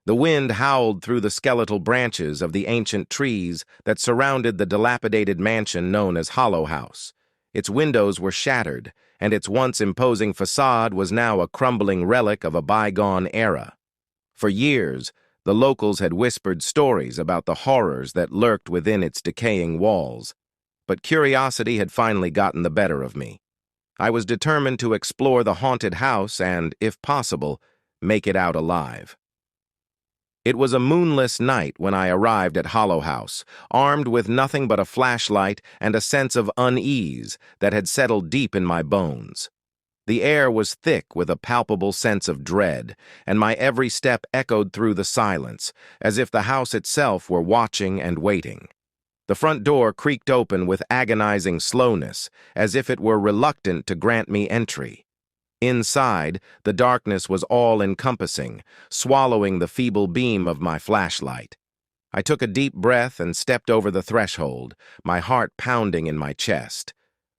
The wind howled through the skeletal branches of the ancient trees that surrounded the dilapidated mansion known as Hollow House. Its windows were shattered, and its once imposing facade was now a crumbling relic of a bygone era. For years, the locals had whispered stories about the horrors that lurked within its decaying walls, but curiosity had finally gotten the better of me. I was determined to explore the haunted house and, if possible, make it out alive. It was a moonless night when I arrived at Hollow House, armed with nothing but a flashlight and a sense of unease that had settled deep in my bones. The air was thick with a palpable sense of dread, and my every step echoed through the silence, as if the house itself were watching and waiting. The front door creaked open with agonizing slowness, as if it were reluctant to grant me entry. Inside, the darkness was all-encompassing, swallowing the feeble beam of my flashlight. I took a deep breath and stepped over the threshold, my heart pounding in my chest.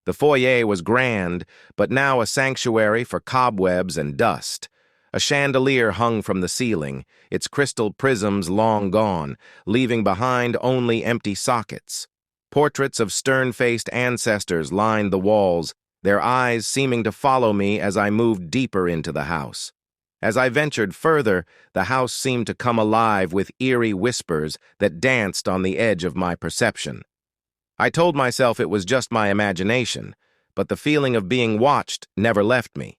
The foyer was grand, but now a sanctuary for cobwebs and dust. A chandelier hung from the ceiling, its crystal prisms long gone, leaving behind only empty sockets. Portraits of stern-faced ancestors lined the walls, their eyes seeming to follow me as I moved deeper into the house. As I ventured further, the house seemed to come alive with eerie whispers that danced on the edge of my perception. I told myself it was just my imagination, but the feeling of being watched never left me.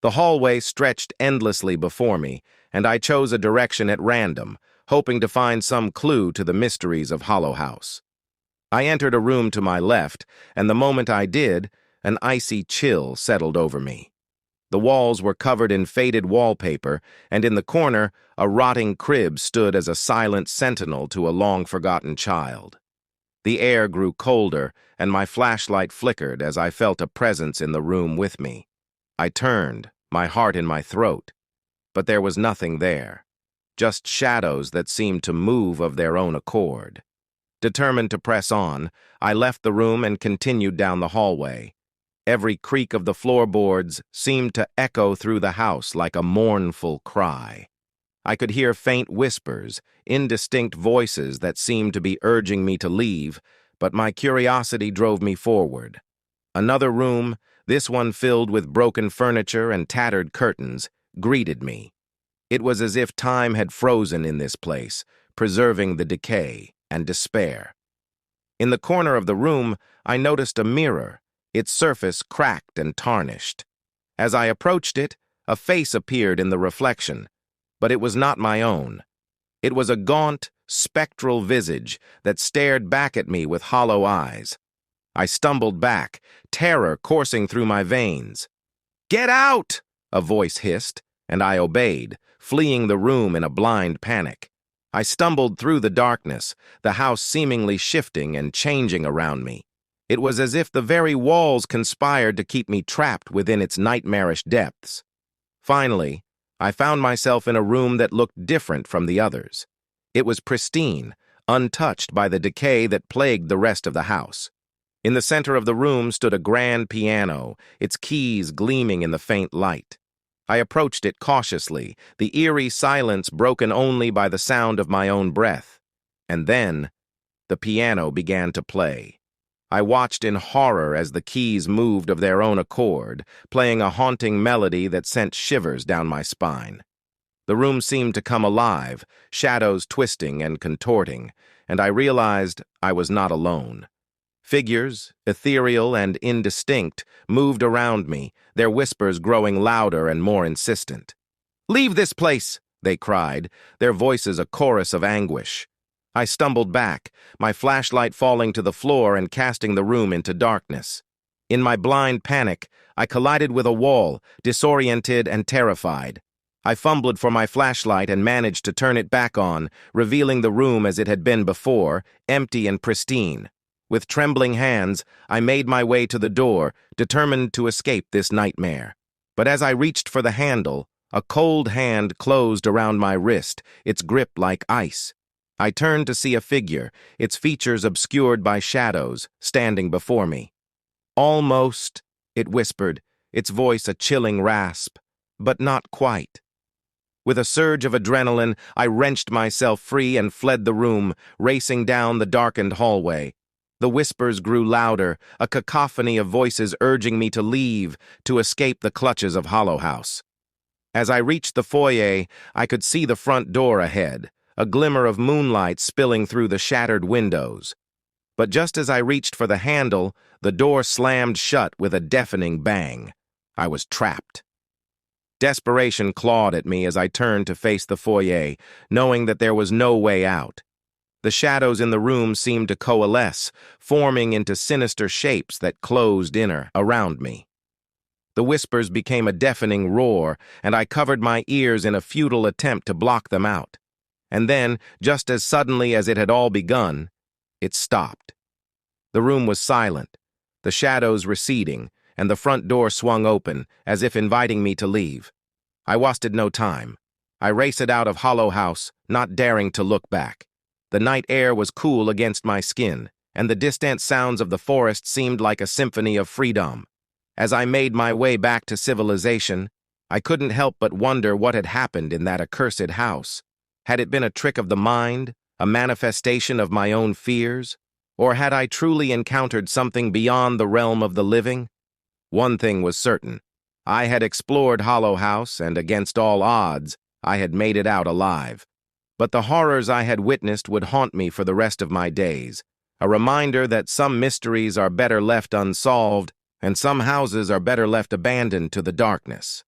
The hallway stretched endlessly before me, and I chose a direction at random, hoping to find some clue to the mysteries of Hollow House. I entered a room to my left, and the moment I did, an icy chill settled over me. The walls were covered in faded wallpaper, and in the corner, a rotting crib stood as a silent sentinel to a long-forgotten child. The air grew colder, and my flashlight flickered as I felt a presence in the room with me. I turned, my heart in my throat, but there was nothing there, just shadows that seemed to move of their own accord. Determined to press on, I left the room and continued down the hallway. Every creak of the floorboards seemed to echo through the house like a mournful cry. I could hear faint whispers, indistinct voices that seemed to be urging me to leave, but my curiosity drove me forward. Another room, this one filled with broken furniture and tattered curtains, greeted me. It was as if time had frozen in this place, preserving the decay and despair. In the corner of the room, I noticed a mirror, its surface cracked and tarnished. As I approached it, a face appeared in the reflection, but it was not my own. It was a gaunt, spectral visage that stared back at me with hollow eyes. I stumbled back, terror coursing through my veins. "Get out!" a voice hissed, and I obeyed, fleeing the room in a blind panic. I stumbled through the darkness, the house seemingly shifting and changing around me. It was as if the very walls conspired to keep me trapped within its nightmarish depths. Finally, I found myself in a room that looked different from the others. It was pristine, untouched by the decay that plagued the rest of the house. In the center of the room stood a grand piano, its keys gleaming in the faint light. I approached it cautiously, the eerie silence broken only by the sound of my own breath. And then, the piano began to play. I watched in horror as the keys moved of their own accord, playing a haunting melody that sent shivers down my spine. The room seemed to come alive, shadows twisting and contorting, and I realized I was not alone. Figures, ethereal and indistinct, moved around me, their whispers growing louder and more insistent. "Leave this place!" they cried, their voices a chorus of anguish. I stumbled back, my flashlight falling to the floor and casting the room into darkness. In my blind panic, I collided with a wall, disoriented and terrified. I fumbled for my flashlight and managed to turn it back on, revealing the room as it had been before, empty and pristine. With trembling hands, I made my way to the door, determined to escape this nightmare. But as I reached for the handle, a cold hand closed around my wrist, its grip like ice. I turned to see a figure, its features obscured by shadows, standing before me. "Almost," it whispered, its voice a chilling rasp, "but not quite." With a surge of adrenaline, I wrenched myself free and fled the room, racing down the darkened hallway. The whispers grew louder, a cacophony of voices urging me to leave, to escape the clutches of Hollow House. As I reached the foyer, I could see the front door ahead, a glimmer of moonlight spilling through the shattered windows. But just as I reached for the handle, the door slammed shut with a deafening bang. I was trapped. Desperation clawed at me as I turned to face the foyer, knowing that there was no way out. The shadows in the room seemed to coalesce, forming into sinister shapes that closed in around me. The whispers became a deafening roar, and I covered my ears in a futile attempt to block them out. And then, just as suddenly as it had all begun, it stopped. The room was silent, the shadows receding, and the front door swung open, as if inviting me to leave. I wasted no time. I raced out of Hollow House, not daring to look back. The night air was cool against my skin, and the distant sounds of the forest seemed like a symphony of freedom. As I made my way back to civilization, I couldn't help but wonder what had happened in that accursed house. Had it been a trick of the mind, a manifestation of my own fears? Or had I truly encountered something beyond the realm of the living? One thing was certain. I had explored Hollow House, and against all odds, I had made it out alive. But the horrors I had witnessed would haunt me for the rest of my days, a reminder that some mysteries are better left unsolved, and some houses are better left abandoned to the darkness.